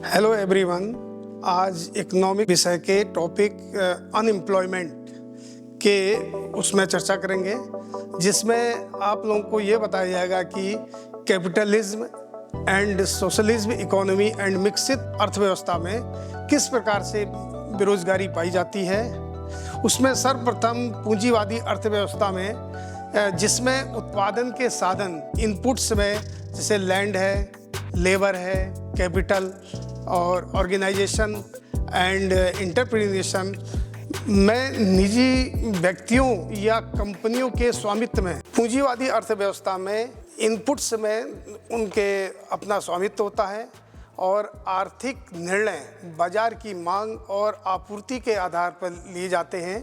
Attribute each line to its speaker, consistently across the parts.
Speaker 1: Hello everyone. आज economic विषय के टॉपिक अनएम्प्लॉयमेंट के उसमें चर्चा करेंगे, जिसमें आप लोगों को ये बताया जाएगा कि capitalism and socialism economy and मिक्सित अर्थव्यवस्था में किस प्रकार से बेरोजगारी पाई जाती है। उसमें सर्वप्रथम पूंजीवादी अर्थव्यवस्था में जिसमें उत्पादन के साधन इनपुट्स में जैसे लैंड है, लेबर है, कैपिटल और ऑर्गेनाइजेशन एंड एंटरप्रेन्योरशिप में निजी व्यक्तियों या कंपनियों के स्वामित्व में, पूंजीवादी अर्थव्यवस्था में इनपुट्स में उनके अपना स्वामित्व होता है और आर्थिक निर्णय बाजार की मांग और आपूर्ति के आधार पर लिए जाते हैं।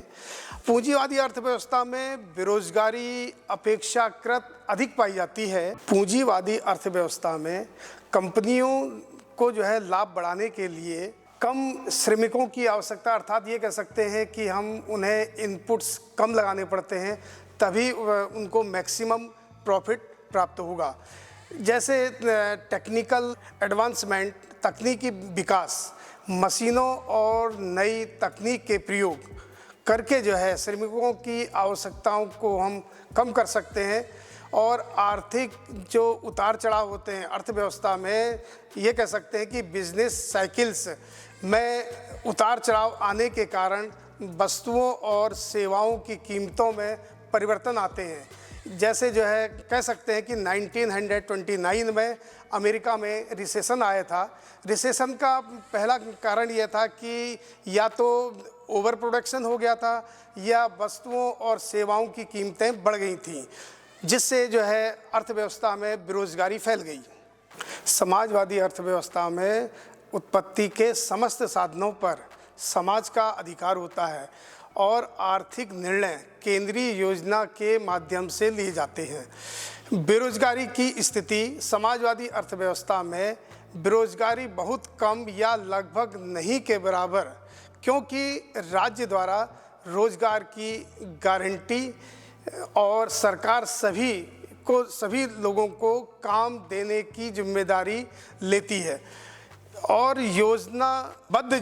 Speaker 1: पूंजीवादी अर्थव्यवस्था में बेरोजगारी अपेक्षाकृत अधिक पाई जाती है। पूंजीवादी अर्थव्यवस्था में कंपनियों को लाभ बढ़ाने के लिए कम श्रमिकों की आवश्यकता, अर्थात ये कह सकते हैं कि हम उन्हें इनपुट्स कम लगाने पड़ते हैं, तभी उनको मैक्सिमम प्रॉफिट प्राप्त होगा। जैसे टेक्निकल एडवांसमेंट, तकनीकी विकास, मशीनों और नई तकनीक के प्रयोग करके श्रमिकों की आवश्यकताओं को हम कम कर सकते हैं। और आर्थिक जो उतार चढ़ाव होते हैं अर्थव्यवस्था में, ये कह सकते हैं कि बिजनेस साइकिल्स में उतार चढ़ाव आने के कारण वस्तुओं और सेवाओं की कीमतों में परिवर्तन आते हैं। जैसे कह सकते हैं कि 1929 में अमेरिका में रिसेशन आया था। रिसेशन का पहला कारण यह था कि या तो ओवर प्रोडक्शन हो गया था या वस्तुओं और सेवाओं की कीमतें बढ़ गई थीं, जिससे अर्थव्यवस्था में बेरोजगारी फैल गई। समाजवादी अर्थव्यवस्था में उत्पत्ति के समस्त साधनों पर समाज का अधिकार होता है और आर्थिक निर्णय केंद्रीय योजना के माध्यम से लिए जाते हैं। बेरोजगारी की स्थिति समाजवादी अर्थव्यवस्था में बेरोजगारी बहुत कम या लगभग नहीं के बराबर, क्योंकि राज्य द्वारा रोजगार की गारंटी और सरकार सभी लोगों को काम देने की जिम्मेदारी लेती है और योजनाबद्ध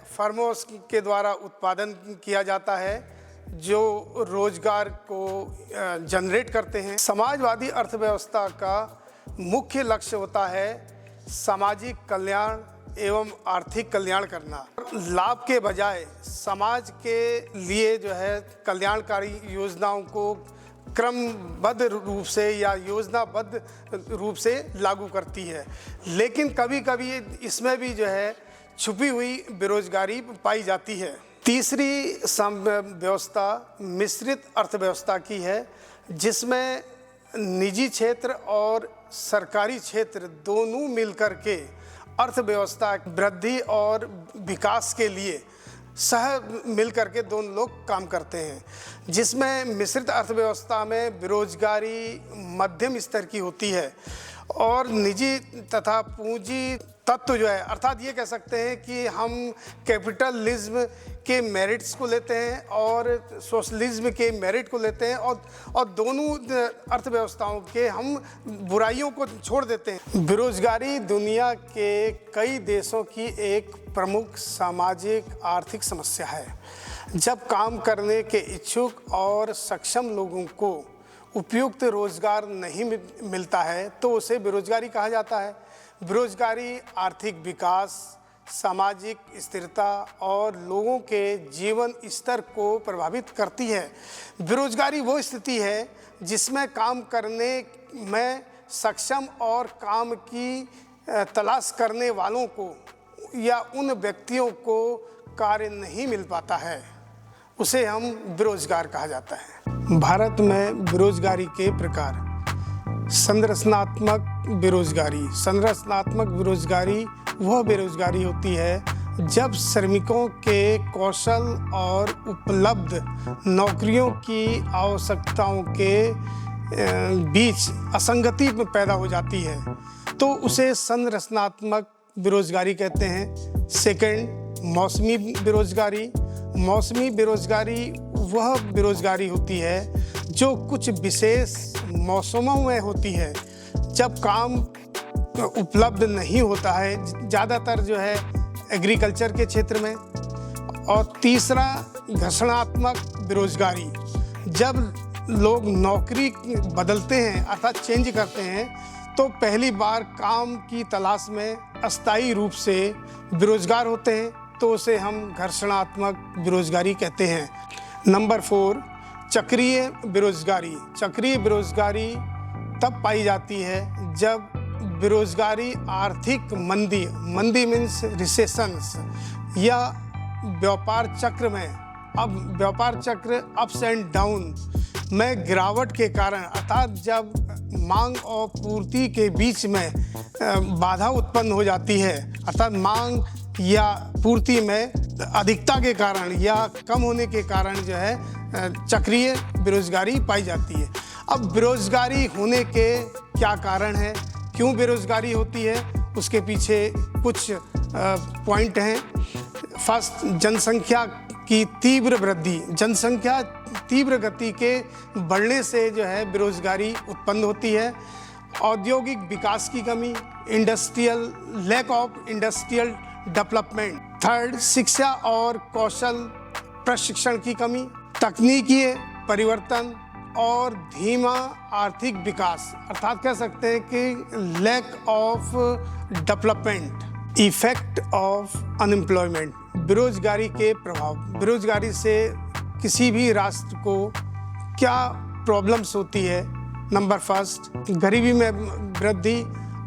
Speaker 1: फर्मों के द्वारा उत्पादन किया जाता है जो रोजगार को जनरेट करते हैं। समाजवादी अर्थव्यवस्था का मुख्य लक्ष्य होता है सामाजिक कल्याण एवं आर्थिक कल्याण करना। लाभ के बजाय समाज के लिए कल्याणकारी योजनाओं को क्रमबद्ध रूप से या योजनाबद्ध रूप से लागू करती है, लेकिन कभी कभी इसमें भी छुपी हुई बेरोजगारी पाई जाती है। तीसरी व्यवस्था मिश्रित अर्थव्यवस्था की है, जिसमें निजी क्षेत्र और सरकारी क्षेत्र दोनों मिलकर के अर्थव्यवस्था वृद्धि और विकास के लिए मिलकर के दोनों लोग काम करते हैं। जिसमें मिश्रित अर्थव्यवस्था में बेरोजगारी मध्यम स्तर की होती है और निजी तथा पूंजी तत्व अर्थात ये कह सकते हैं कि हम कैपिटलिज्म के मेरिट्स को लेते हैं और सोशलिज्म के मेरिट को लेते हैं और दोनों अर्थव्यवस्थाओं के हम बुराइयों को छोड़ देते हैं। बेरोजगारी दुनिया के कई देशों की एक प्रमुख सामाजिक आर्थिक समस्या है। जब काम करने के इच्छुक और सक्षम लोगों को उपयुक्त रोजगार नहीं मिलता है तो उसे बेरोजगारी कहा जाता है। बेरोजगारी आर्थिक विकास, सामाजिक स्थिरता और लोगों के जीवन स्तर को प्रभावित करती है। बेरोजगारी वो स्थिति है जिसमें काम करने में सक्षम और काम की तलाश करने वालों को या उन व्यक्तियों को कार्य नहीं मिल पाता है, उसे हम बेरोजगार कहा जाता है। भारत में बेरोजगारी के प्रकार। संरचनात्मक बेरोजगारी वह बेरोजगारी होती है जब श्रमिकों के कौशल और उपलब्ध नौकरियों की आवश्यकताओं के बीच असंगति पैदा हो जाती है, तो उसे संरचनात्मक बेरोजगारी कहते हैं। सेकंड, मौसमी बेरोजगारी। मौसमी बेरोजगारी वह बेरोजगारी होती है जो कुछ विशेष मौसमों में होती है, जब काम उपलब्ध नहीं होता है, ज़्यादातर जो है एग्रीकल्चर के क्षेत्र में। और तीसरा, घर्षणात्मक बेरोजगारी। जब लोग नौकरी बदलते हैं अर्थात चेंज करते हैं तो पहली बार काम की तलाश में अस्थायी रूप से बेरोजगार होते हैं, तो उसे हम घर्षणात्मक बेरोजगारी कहते हैं। नंबर 4, चक्रीय बेरोजगारी। चक्रीय बेरोजगारी तब पाई जाती है जब बेरोजगारी आर्थिक मंदी मीन्स रिसेशंस, या व्यापार चक्र में, अब व्यापार चक्र अप्स एंड डाउन में गिरावट के कारण, अर्थात जब मांग और पूर्ति के बीच में बाधा उत्पन्न हो जाती है, अर्थात मांग या पूर्ति में अधिकता के कारण या कम होने के कारण जो है चक्रीय बेरोजगारी पाई जाती है। अब बेरोजगारी होने के क्या कारण हैं, क्यों बेरोजगारी होती है, उसके पीछे कुछ पॉइंट हैं। फर्स्ट, जनसंख्या की तीव्र वृद्धि। जनसंख्या तीव्र गति के बढ़ने से जो है बेरोजगारी उत्पन्न होती है। औद्योगिक विकास की कमी, lack of industrial development. Third, शिक्षा और कौशल प्रशिक्षण की कमी। तकनीकी परिवर्तन और धीमा आर्थिक विकास, अर्थात कह सकते हैं कि lack of development. Effect of unemployment. बेरोजगारी के प्रभाव। बेरोजगारी से किसी भी राष्ट्र को क्या प्रॉब्लम्स होती है। नंबर फर्स्ट, गरीबी में वृद्धि,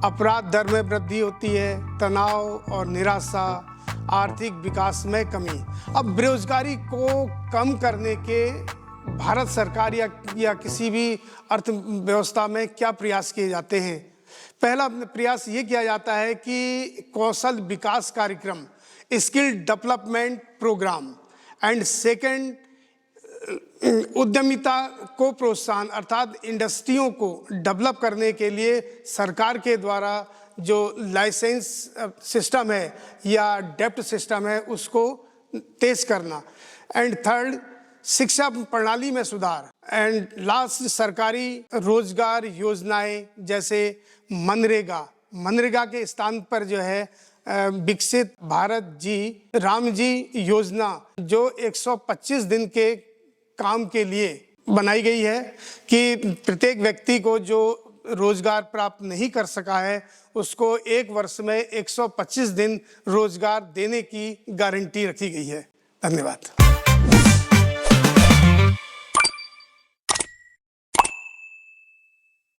Speaker 1: अपराध दर में वृद्धि होती है, तनाव और निराशा, आर्थिक विकास में कमी। अब बेरोजगारी को कम करने के भारत सरकार या किसी भी अर्थव्यवस्था में क्या प्रयास किए जाते हैं। पहला प्रयास ये किया जाता है कि कौशल विकास कार्यक्रम, skill development programme. And second, उद्यमिता को प्रोत्साहन, अर्थात इंडस्ट्रियों को डेवलप करने के लिए सरकार के द्वारा जो लाइसेंस सिस्टम है या डेप्ट सिस्टम है उसको तेज करना। एंड थर्ड, शिक्षा प्रणाली में सुधार। एंड लास्ट, सरकारी रोजगार योजनाएं जैसे मनरेगा के स्थान पर जो है विकसित भारत राम जी योजना, जो 125 दिन के काम के लिए बनाई गई है कि प्रत्येक व्यक्ति को जो रोजगार प्राप्त नहीं कर सका है उसको 1 वर्ष में 125 दिन रोजगार देने की गारंटी रखी गई है। धन्यवाद।